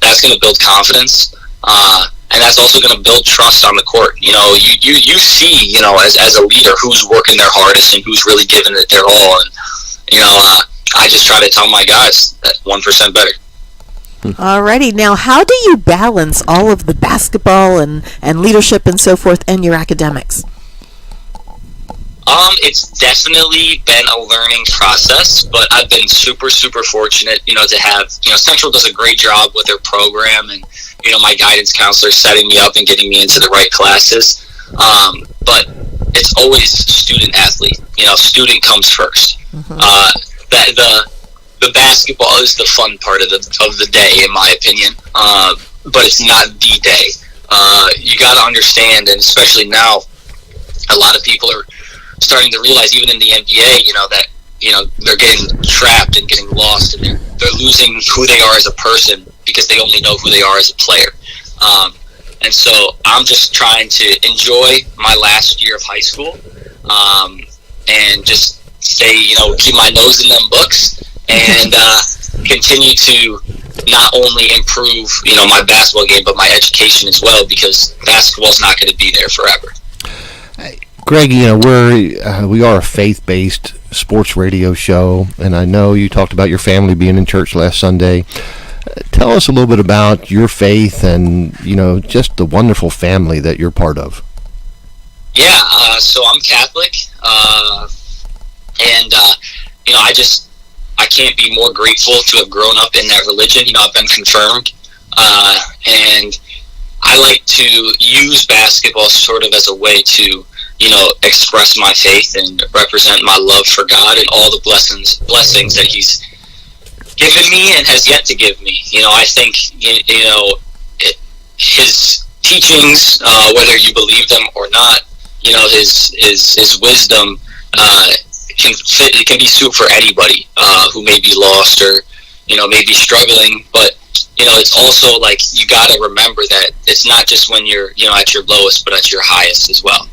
that's going to build confidence. And that's also going to build trust on the court. You see, as a leader, who's working their hardest and who's really giving it their all. And, I just try to tell my guys that 1% better. Alrighty, now how do you balance all of the basketball and leadership and so forth and your academics? It's definitely been a learning process, but I've been super, super fortunate, to have, Central does a great job with their program, and, my guidance counselor setting me up and getting me into the right classes. But it's always student athlete, student comes first. Mm-hmm. The basketball is the fun part of the day, in my opinion. But it's not the day. You got to understand, and especially now, a lot of people are starting to realize, even in the NBA, that they're getting trapped and getting lost, and they're losing who they are as a person because they only know who they are as a player. And so I'm just trying to enjoy my last year of high school, and just stay, keep my nose in them books, and continue to not only improve, my basketball game, but my education as well, because basketball's not going to be there forever. Greg, we are a faith-based sports radio show, and I know you talked about your family being in church last Sunday. Tell us a little bit about your faith and, just the wonderful family that you're part of. Yeah, so I'm Catholic, and, I can't be more grateful to have grown up in that religion. I've been confirmed, and I like to use basketball sort of as a way to, express my faith and represent my love for God and all the blessings that He's given me and has yet to give me. I think, His teachings, whether you believe them or not, His wisdom, it can be suited for anybody who may be lost or, may be struggling, but it's also like you got to remember that it's not just when you're, at your lowest, but at your highest as well.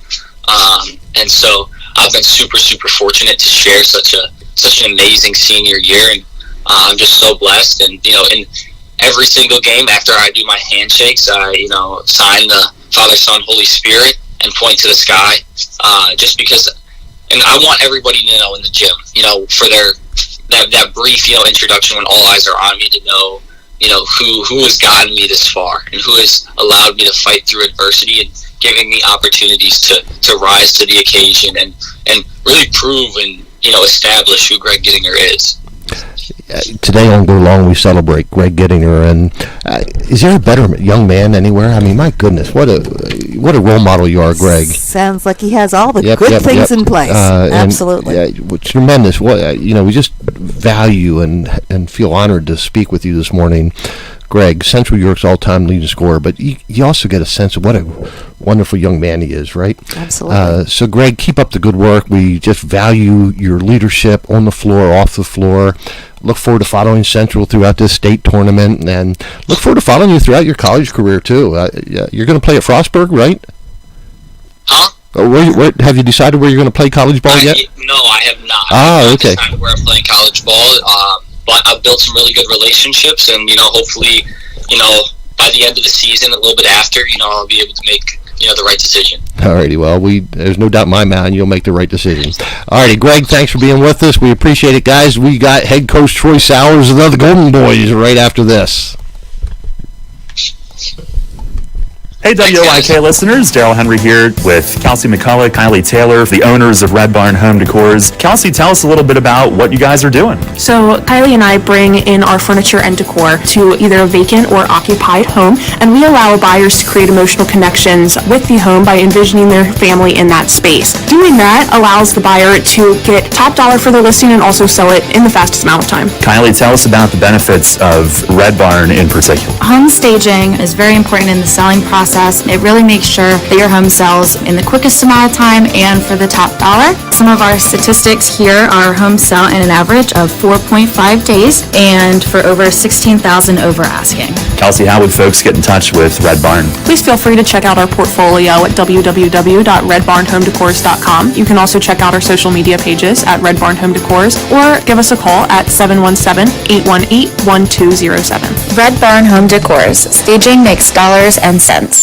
And so I've been super, super fortunate to share such an amazing senior year, and I'm just so blessed. And in every single game after I do my handshakes, I sign the Father, Son, Holy Spirit and point to the sky, just because. And I want everybody to know in the gym, for that brief, introduction when all eyes are on me, to know, who has gotten me this far and who has allowed me to fight through adversity and giving me opportunities to rise to the occasion and really prove and, establish who Greg Gittinger is. Today on Go Long, we celebrate Greg Gittinger, and is there a better young man anywhere? I mean, my goodness, what a role model you are, Greg. Sounds like he has all the good things in place. Absolutely. Tremendous. We just value and feel honored to speak with you this morning. Greg, Central York's all-time leading scorer, but you also get a sense of what a wonderful young man he is, right? Absolutely. So, Greg, keep up the good work. We just value your leadership on the floor, off the floor. Look forward to following Central throughout this state tournament, and look forward to following you throughout your college career, too. You're going to play at Frostburg, right? Huh? Where, have you decided where you're going to play college ball yet? No, I have not. Oh, okay. I have not decided where I'm playing college ball. But I've built some really good relationships, and hopefully, by the end of the season, a little bit after, I'll be able to make the right decision. Alrighty, well, there's no doubt in my mind you'll make the right decision. Alrighty, Greg, thanks for being with us. We appreciate it, guys. We got head coach Troy Sowers of the Golden Boys right after this. Hey, WOIK listeners, Daryl Henry here with Kelsey McCullough, Kylie Taylor, the owners of Red Barn Home Decors. Kelsey, tell us a little bit about what you guys are doing. So Kylie and I bring in our furniture and decor to either a vacant or occupied home, and we allow buyers to create emotional connections with the home by envisioning their family in that space. Doing that allows the buyer to get top dollar for their listing and also sell it in the fastest amount of time. Kylie, tell us about the benefits of Red Barn in particular. Home staging is very important in the selling process. It really makes sure that your home sells in the quickest amount of time and for the top dollar. Some of our statistics here are home sell in an average of 4.5 days and for over 16,000 over asking. Kelsey, how would folks get in touch with Red Barn? Please feel free to check out our portfolio at www.redbarnhomedecors.com. You can also check out our social media pages at Red Barn Home Decors or give us a call at 717-818-1207. Red Barn Home Decors. Staging makes dollars and cents.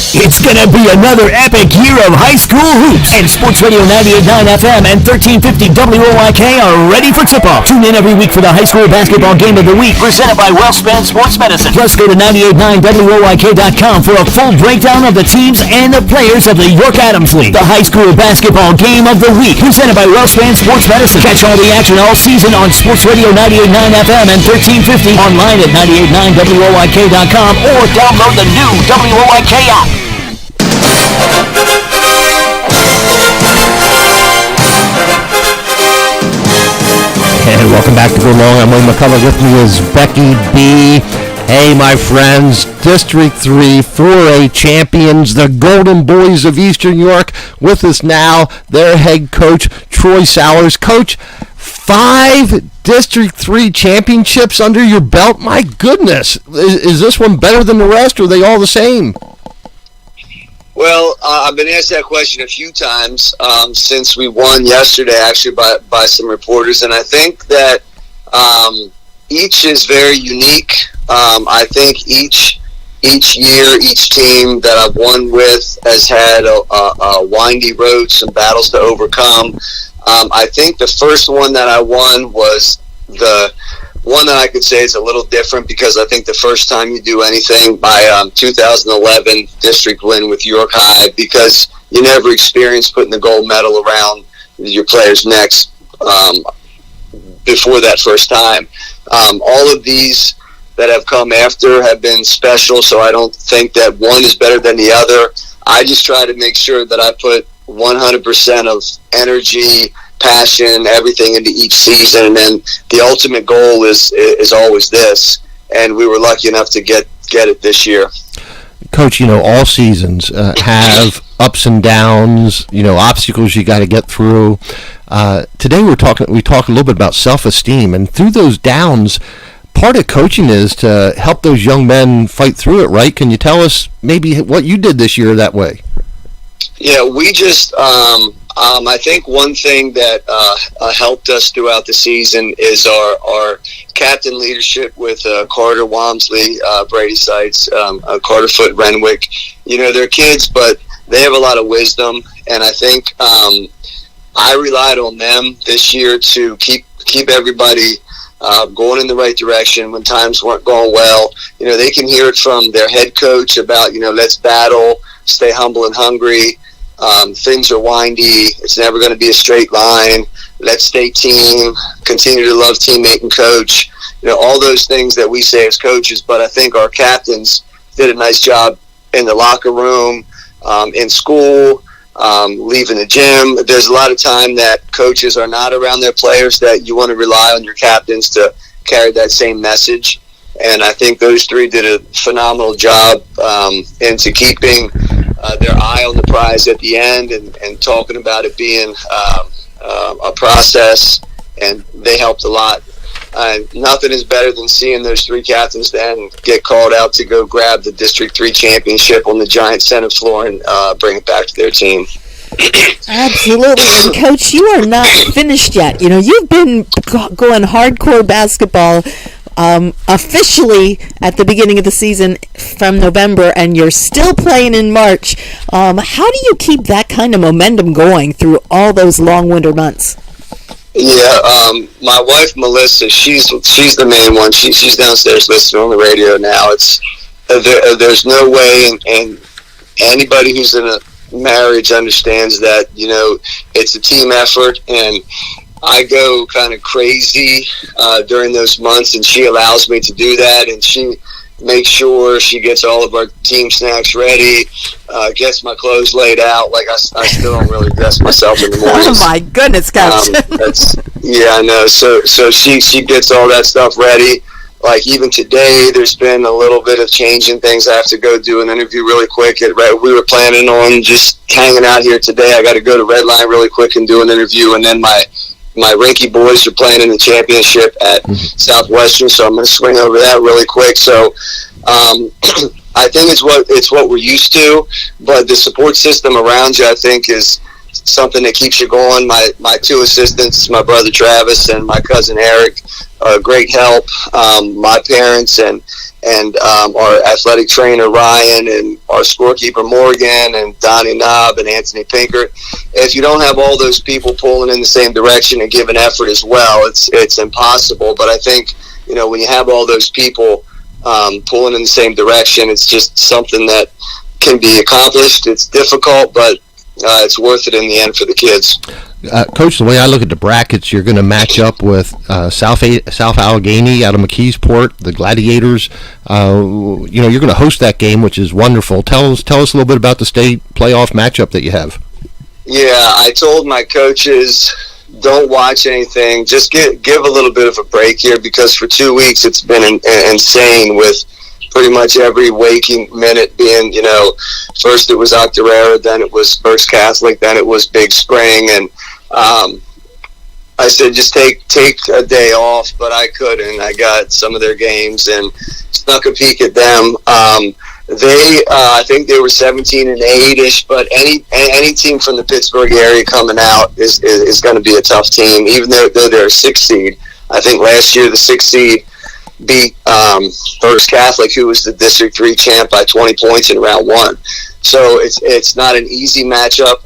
It's gonna be another epic year of high school hoops, and Sports Radio 98.9 FM and 1350 WOIK are ready for tip-off. Tune in every week for the high school basketball game of the week, presented by WellSpan Sports Medicine. Plus, go to 98.9WOIK.com for a full breakdown of the teams and the players of the York Adams League. The high school basketball game of the week, presented by WellSpan Sports Medicine. Catch all the action all season on Sports Radio 98.9 FM and 1350, online at 98.9WOIK.com, or download the new WOIK app. And welcome back to Go Long. I'm Wayne McCullough. With me is Becky B. Hey, my friends, District 3 4A champions, the Golden Boys of Eastern York. With us now, their head coach, Troy Sowers. Coach, 5 District 3 championships under your belt? My goodness. Is this one better than the rest, or are they all the same? Well, I've been asked that question a few times since we won yesterday, actually, by some reporters, and I think that each is very unique. I think each year, each team that I've won with has had a windy road, some battles to overcome. I think the first one that I won was the one that I could say is a little different, because I think the first time you do anything, by 2011 district win with York High, because you never experienced putting the gold medal around your players' necks before that first time. All of these that have come after have been special, so I don't think that one is better than the other. I just try to make sure that I put 100% of energy, passion, everything into each season, and then the ultimate goal is always this, and we were lucky enough to get it this year. Coach, all seasons have ups and downs, obstacles you got to get through. Today we talked a little bit about self-esteem, and through those downs, part of coaching is to help those young men fight through it, right? Can you tell us maybe what you did this year that way? Yeah, we just I think one thing that helped us throughout the season is our captain leadership with Carter Walmsley, Brady Seitz, Carter Foote Renwick. They're kids, but they have a lot of wisdom, and I think I relied on them this year to keep everybody going in the right direction when times weren't going well. They can hear it from their head coach about, let's battle, stay humble and hungry. Things are windy. It's never going to be a straight line. Let's stay team, continue to love teammate and coach. All those things that we say as coaches, but I think our captains did a nice job in the locker room, in school, leaving the gym. There's a lot of time that coaches are not around their players that you want to rely on your captains to carry that same message. And I think those three did a phenomenal job into keeping their eye on the prize at the end and talking about it being a process, and they helped a lot. Nothing is better than seeing those three captains then get called out to go grab the District 3 championship on the Giant Center floor and bring it back to their team. Absolutely. And Coach, you are not finished yet. You've been going hardcore basketball officially at the beginning of the season from November, and you're still playing in March. How do you keep that kind of momentum going through all those long winter months? Yeah, my wife Melissa, she's the main one. She's downstairs listening on the radio now. There's no way, and anybody who's in a marriage understands that it's a team effort, and I go kind of crazy during those months, and she allows me to do that, and she makes sure she gets all of our team snacks ready, gets my clothes laid out. Like I still don't really dress myself in the mornings. Oh my goodness, Coach. I know. So she gets all that stuff ready. Like even today, there's been a little bit of changing things. I have to go do an interview really quick. We were planning on just hanging out here today. I got to go to Red Line really quick and do an interview, and then my Rinky boys are playing in the championship at Southwestern, so I'm going to swing over that really quick. So I think it's what we're used to, but the support system around you, I think, is something that keeps you going. My two assistants, my brother Travis and my cousin Eric, are great help. My parents and our athletic trainer Ryan and our scorekeeper Morgan and Donnie Knobb and Anthony Pinkert. If you don't have all those people pulling in the same direction and giving effort as well, it's impossible. But I think when you have all those people pulling in the same direction, it's just something that can be accomplished. It's difficult, but it's worth it in the end for the kids. Coach, the way I look at the brackets, you're going to match up with South Allegheny out of McKeesport, the Gladiators. You're going to host that game, which is wonderful. Tell us a little bit about the state playoff matchup that you have. Yeah, I told my coaches, don't watch anything. Just give a little bit of a break here, because for 2 weeks it's been insane with pretty much every waking minute being, first it was Octorara, then it was First Catholic, then it was Big Spring, and I said just take a day off, but I couldn't. I got some of their games and snuck a peek at them. I think they were 17-8-ish, but any team from the Pittsburgh area coming out is going to be a tough team, even though they're a 6th seed. I think last year the 6th seed beat First Catholic, who was the District 3 champ, by 20 points in round 1. So it's not an easy matchup.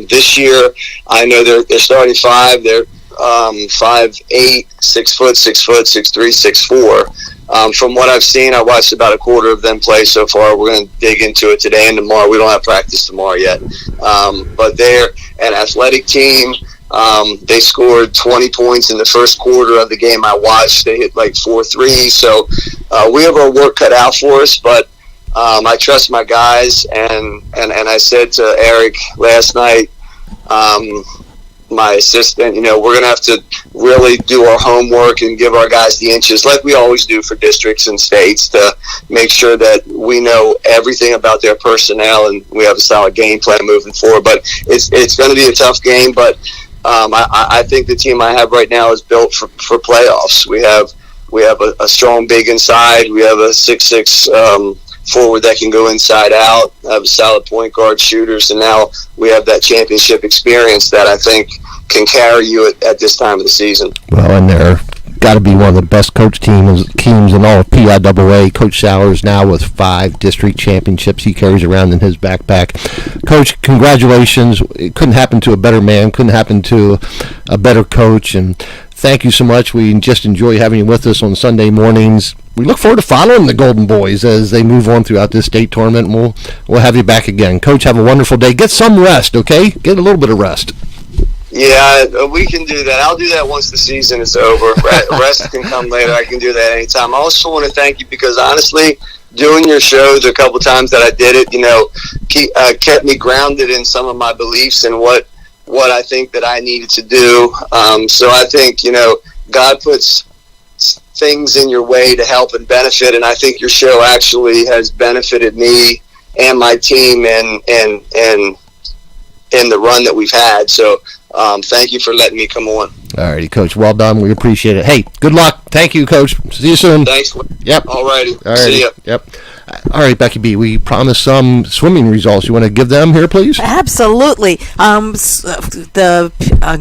This year, I know they're starting 5. They're 5'8", 6 foot, 6'3", 6'4". From what I've seen, I watched about a quarter of them play so far. We're going to dig into it today and tomorrow. We don't have practice tomorrow yet. But they're an athletic team. They scored 20 points in the first quarter of the game I watched. They hit like 4 threes. So we have our work cut out for us, but I trust my guys. And I said to Eric last night, my assistant, we're going to have to really do our homework and give our guys the inches like we always do for districts and states to make sure that we know everything about their personnel and we have a solid game plan moving forward. But it's going to be a tough game, but I think the team I have right now is built for playoffs. We have a strong big inside. We have a 6'6" forward that can go inside out, have solid point guard shooters, and now we have that championship experience that I think can carry you at this time of the season. Well, and they're got to be one of the best coach teams in all of PIAA. Coach Sowers now with 5 district championships he carries around in his backpack. Coach, congratulations. It couldn't happen to a better man, couldn't happen to a better coach, and thank you so much. We just enjoy having you with us on Sunday mornings. We look forward to following the Golden Boys as they move on throughout this state tournament, and we'll have you back again. Coach, have a wonderful day. Get some rest, okay? Get a little bit of rest. Yeah, we can do that. I'll do that once the season is over. Rest can come later. I can do that anytime. I also want to thank you because, honestly, doing your shows a couple times that I did it, kept me grounded in some of my beliefs and what I think that I needed to do. So I think, God puts things in your way to help and benefit, and I think your show actually has benefited me and my team and the run that we've had. So thank you for letting me come on. All righty, Coach. Well done. We appreciate it. Hey, good luck. Thank you, Coach. See you soon. Thanks. Yep. All righty. See ya. Yep. All right, Becky B., we promised some swimming results. You want to give them here, please? Absolutely. The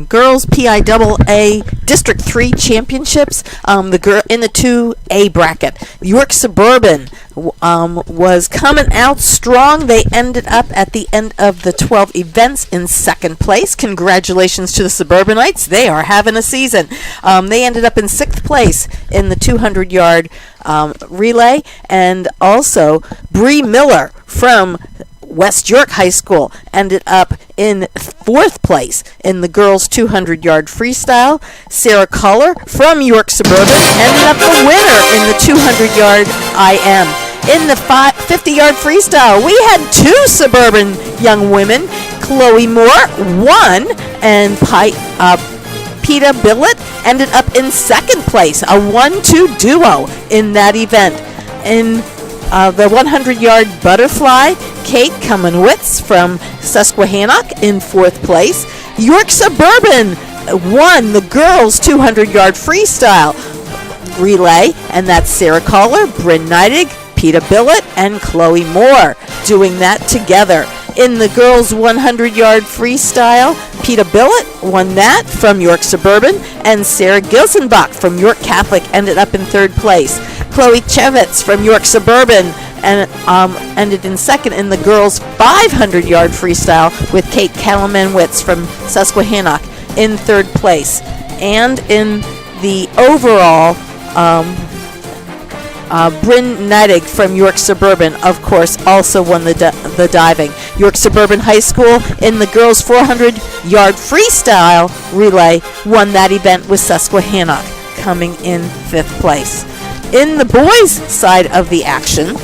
girls PIAA District 3 championships, in the 2A bracket. York Suburban was coming out strong. They ended up at the end of the 12 events in second place. Congratulations to the Suburbanites. They are having a season. They ended up in 6th place in the 200-yard relay, and also Bree Miller from West York High School ended up in 4th place in the girls 200-yard freestyle. Sarah Culler from York Suburban ended up the winner in the 200-yard IM. In the 50-yard freestyle, we had 2 Suburban young women. Chloe Moore won, and Peta Billett ended up in 2nd place, a 1-2 duo in that event. In the 100-yard butterfly, Kate Cummins from Susquehannock in 4th place. York Suburban won the girls 200-yard freestyle relay, and that's Sarah Caller, Bryn Neidig, Peta Billett, and Chloe Moore doing that together. In the girls 100-yard freestyle, Peta Billett won that from York Suburban, and Sarah Gilsenbach from York Catholic ended up in 3rd place. Chloe Chevitz from York Suburban and ended in 2nd in the girls 500-yard freestyle, with Kate Kalamanwitz from Susquehannock in 3rd place. And in the overall, Bryn Neidig from York Suburban, of course, also won the diving. York Suburban High School in the girls 400-yard freestyle relay won that event with Susquehannock coming in 5th place. In the boys' side of the action,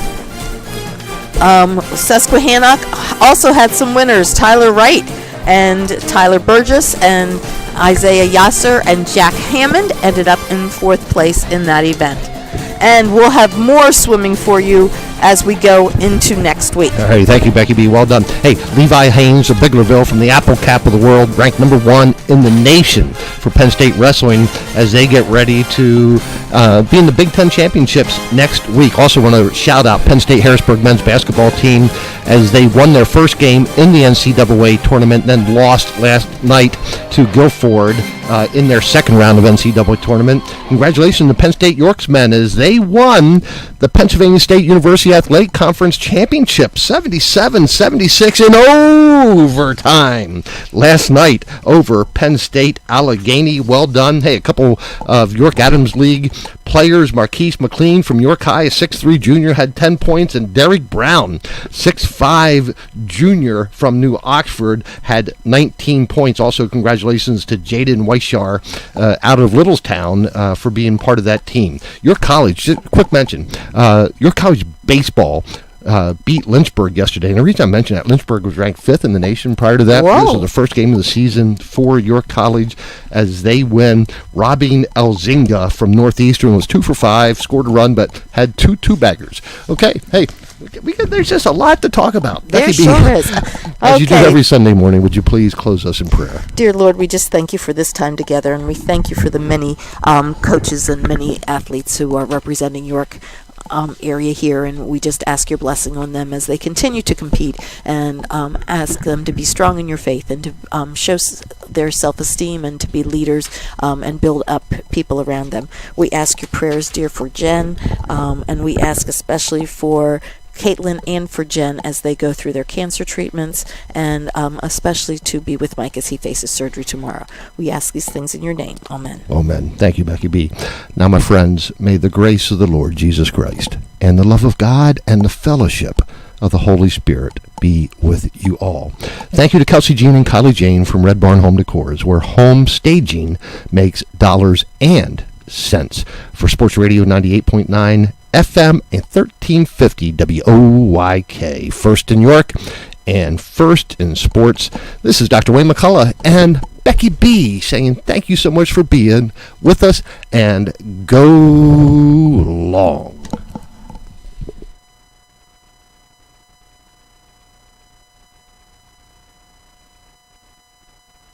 Susquehannock also had some winners. Tyler Wright and Tyler Burgess and Isaiah Yasser and Jack Hammond ended up in 4th place in that event. And we'll have more swimming for you as we go into next week. All right, thank you, Becky B. Well done. Hey, Levi Haynes of Biglerville from the Apple Cap of the World, ranked number 1 in the nation for Penn State Wrestling as they get ready to be in the Big Ten Championships next week. Also want to shout out Penn State Harrisburg men's basketball team as they won their first game in the NCAA tournament, then lost last night to Guilford in their second round of NCAA tournament. Congratulations to Penn State Yorks men as they won the Pennsylvania State University Athletic Conference Championship 77-76 in overtime last night over Penn State Allegheny. Well done. Hey, a couple of York Adams League players, Marquise McLean from York High, a 6'3 junior, had 10 points, and Derek Brown, 6'5 junior from New Oxford, had 19 points. Also, congratulations to Jaden Weishar out of Littlestown for being part of that team. York College, just a quick mention, York College baseball beat Lynchburg yesterday. And the reason I mention that, Lynchburg was ranked 5th in the nation prior to that. Whoa. This was the first game of the season for York College as they win. Robin Elzinga from Northeastern was 2 for 5, scored a run, but had two baggers. Okay, hey, there's just a lot to talk about. There Becky sure B, is. as you do every Sunday morning, would you please close us in prayer? Dear Lord, we just thank you for this time together, and we thank you for the many coaches and many athletes who are representing York area here, and we just ask your blessing on them as they continue to compete, and ask them to be strong in your faith and to show their self-esteem and to be leaders and build up people around them. We ask your prayers, dear, for Jen, and we ask especially for Caitlin and for Jen as they go through their cancer treatments, and especially to be with Mike as he faces surgery tomorrow. We ask these things in your name. Amen. Amen. Thank you, Becky B. Now, my friends, may the grace of the Lord Jesus Christ and the love of God and the fellowship of the Holy Spirit be with you all. Thank you to Kelsey Jean and Kylie Jane from Red Barn Home Decors, where home staging makes dollars and cents. For Sports Radio 98.9 FM and 1350 WOYK. First in York and first in sports. This is Dr. Wayne McCullough and Becky B saying thank you so much for being with us, and go long.